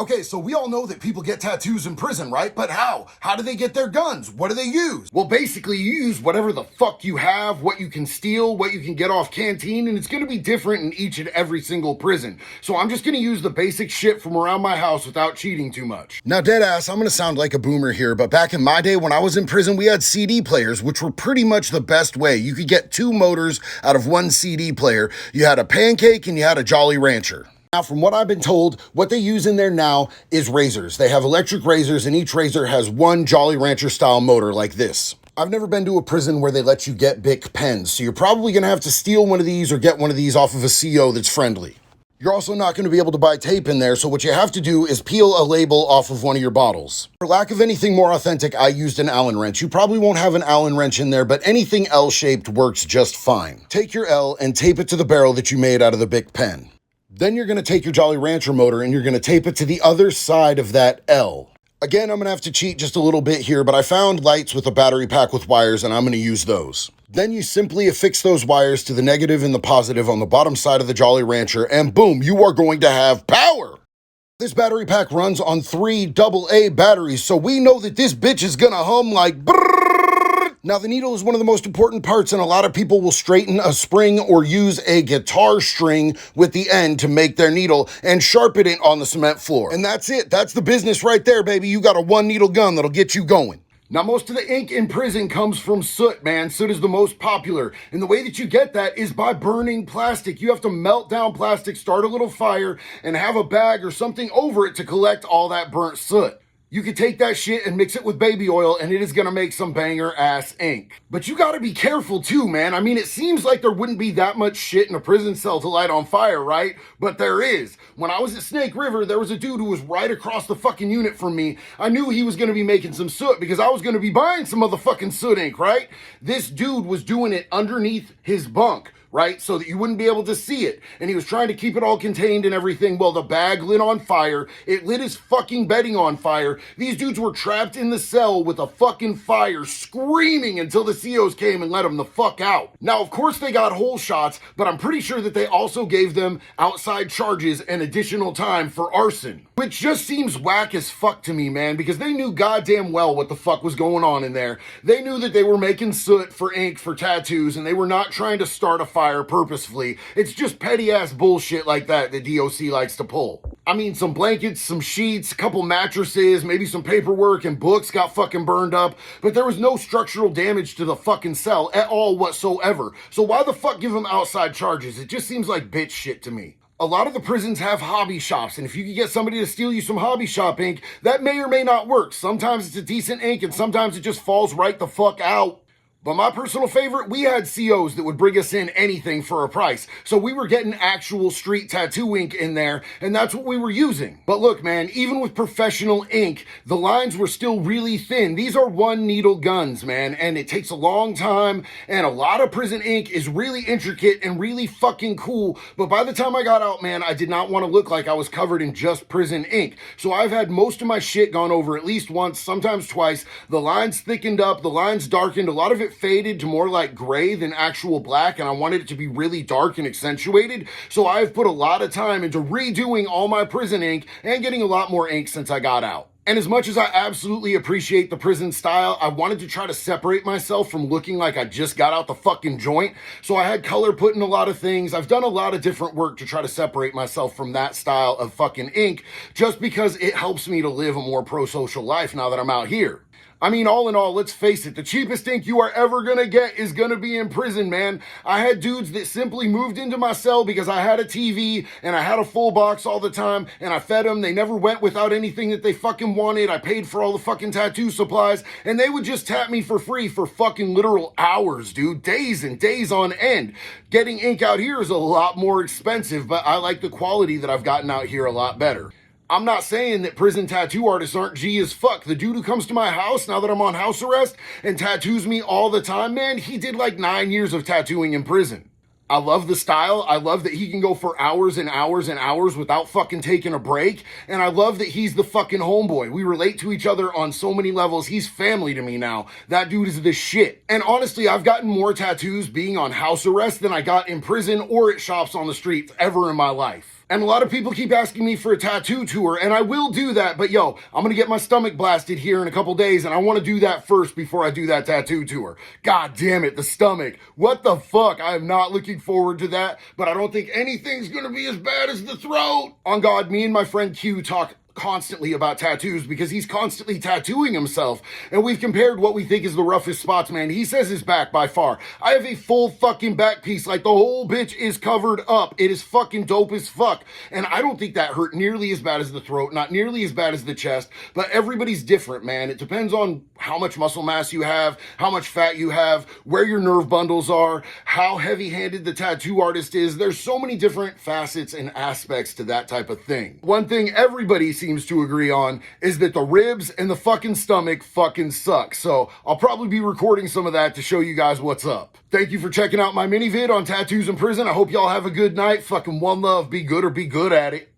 Okay, so we all know that people get tattoos in prison, right? But how? How do they get their guns? What do they use? Well, basically, you use whatever the fuck you have, what you can steal, what you can get off canteen, and it's gonna be different in each and every single prison. So I'm just gonna use the basic shit from around my house without cheating too much. Now, deadass, I'm gonna sound like a boomer here, but back in my day when I was in prison, we had CD players, which were pretty much the best way. You could get 2 motors out of 1 CD player. You had a Pancake and you had a Jolly Rancher. Now, from what I've been told, what they use in there now is razors. They have electric razors, and each razor has 1 Jolly Rancher style motor like this. I've never been to a prison where they let you get Bic pens, so you're probably gonna have to steal one of these or get one of these off of a CO that's friendly. You're also not going to be able to buy tape in there, so what you have to do is peel a label off of one of your bottles. For lack of anything more authentic, I used an Allen wrench. You probably won't have an Allen wrench in there, but anything L-shaped works just fine. Take your L and tape it to the barrel that you made out of the Bic pen. Then you're gonna take your Jolly Rancher motor and you're gonna tape it to the other side of that L. Again, I'm gonna have to cheat just a little bit here, but I found lights with a battery pack with wires and I'm gonna use those. Then you simply affix those wires to the negative and the positive on the bottom side of the Jolly Rancher and boom, you are going to have power. This battery pack runs on 3 AA batteries, so we know that this bitch is gonna hum like brrrr. Now, the needle is one of the most important parts, and a lot of people will straighten a spring or use a guitar string with the end to make their needle and sharpen it on the cement floor. And that's it. That's the business right there, baby. You got a 1 needle gun that'll get you going. Now, most of the ink in prison comes from soot, man. Soot is the most popular. And the way that you get that is by burning plastic. You have to melt down plastic, start a little fire, and have a bag or something over it to collect all that burnt soot. You can take that shit and mix it with baby oil and it is gonna make some banger ass ink. But you gotta be careful too, man. I mean, it seems like there wouldn't be that much shit in a prison cell to light on fire, right? But there is. When I was at Snake River, there was a dude who was right across the fucking unit from me. I knew he was gonna be making some soot because I was gonna be buying some motherfucking soot ink, right? This dude was doing it underneath his bunk, right? So that you wouldn't be able to see it. And he was trying to keep it all contained and everything. Well, the bag lit on fire. It lit his fucking bedding on fire. These dudes were trapped in the cell with a fucking fire, screaming until the COs came and let them the fuck out. Now, of course, they got whole shots, but I'm pretty sure that they also gave them outside charges and additional time for arson. Which just seems whack as fuck to me, man, because they knew goddamn well what the fuck was going on in there. They knew that they were making soot for ink for tattoos, and they were not trying to start a fire purposefully. It's just petty ass bullshit like that that DOC likes to pull. I mean, some blankets, some sheets, a couple mattresses, maybe some paperwork and books got fucking burned up, but there was no structural damage to the fucking cell at all whatsoever. So why the fuck give them outside charges? It just seems like bitch shit to me. A lot of the prisons have hobby shops, and if you can get somebody to steal you some hobby shop ink, that may or may not work. Sometimes it's a decent ink, and sometimes it just falls right the fuck out. But my personal favorite, we had COs that would bring us in anything for a price. So we were getting actual street tattoo ink in there, and that's what we were using. But look, man, even with professional ink, the lines were still really thin. These are 1 needle guns, man, and it takes a long time, and a lot of prison ink is really intricate and really fucking cool. But by the time I got out, man, I did not want to look like I was covered in just prison ink. So I've had most of my shit gone over at least once, sometimes twice. The lines thickened up, the lines darkened, a lot of it faded to more like gray than actual black, and I wanted it to be really dark and accentuated. So I've put a lot of time into redoing all my prison ink and getting a lot more ink since I got out. And as much as I absolutely appreciate the prison style, I wanted to try to separate myself from looking like I just got out the fucking joint. So I had color put in a lot of things. I've done a lot of different work to try to separate myself from that style of fucking ink, just because it helps me to live a more pro-social life now that I'm out here. I mean, all in all, let's face it, the cheapest ink you are ever gonna get is gonna be in prison, man. I had dudes that simply moved into my cell because I had a TV and I had a full box all the time and I fed them. They never went without anything that they fucking wanted. I paid for all the fucking tattoo supplies and they would just tap me for free for fucking literal hours, dude. Days and days on end. Getting ink out here is a lot more expensive, but I like the quality that I've gotten out here a lot better. I'm not saying that prison tattoo artists aren't G as fuck. The dude who comes to my house now that I'm on house arrest and tattoos me all the time, man, he did like 9 years of tattooing in prison. I love the style. I love that he can go for hours and hours and hours without fucking taking a break. And I love that he's the fucking homeboy. We relate to each other on so many levels. He's family to me now. That dude is the shit. And honestly, I've gotten more tattoos being on house arrest than I got in prison or at shops on the street ever in my life. And a lot of people keep asking me for a tattoo tour, and I will do that, but yo, I'm gonna get my stomach blasted here in a couple days, and I wanna do that first before I do that tattoo tour. God damn it, the stomach. What the fuck? I am not looking forward to that, but I don't think anything's gonna be as bad as the throat. On God, me and my friend Q talk constantly about tattoos because he's constantly tattooing himself, and we've compared what we think is the roughest spots, man. He says his back by far. I have a full fucking back piece, like the whole bitch is covered up. It is fucking dope as fuck, and I don't think that hurt nearly as bad as the throat, not nearly as bad as the chest, but everybody's different, man. It depends on how much muscle mass you have, how much fat you have, where your nerve bundles are, how heavy-handed the tattoo artist is. There's so many different facets and aspects to that type of thing. One thing everybody seems to agree on is that the ribs and the fucking stomach fucking suck. So I'll probably be recording some of that to show you guys what's up. Thank you for checking out my mini vid on tattoos in prison. I hope y'all have a good night. Fucking one love. Be good or be good at it.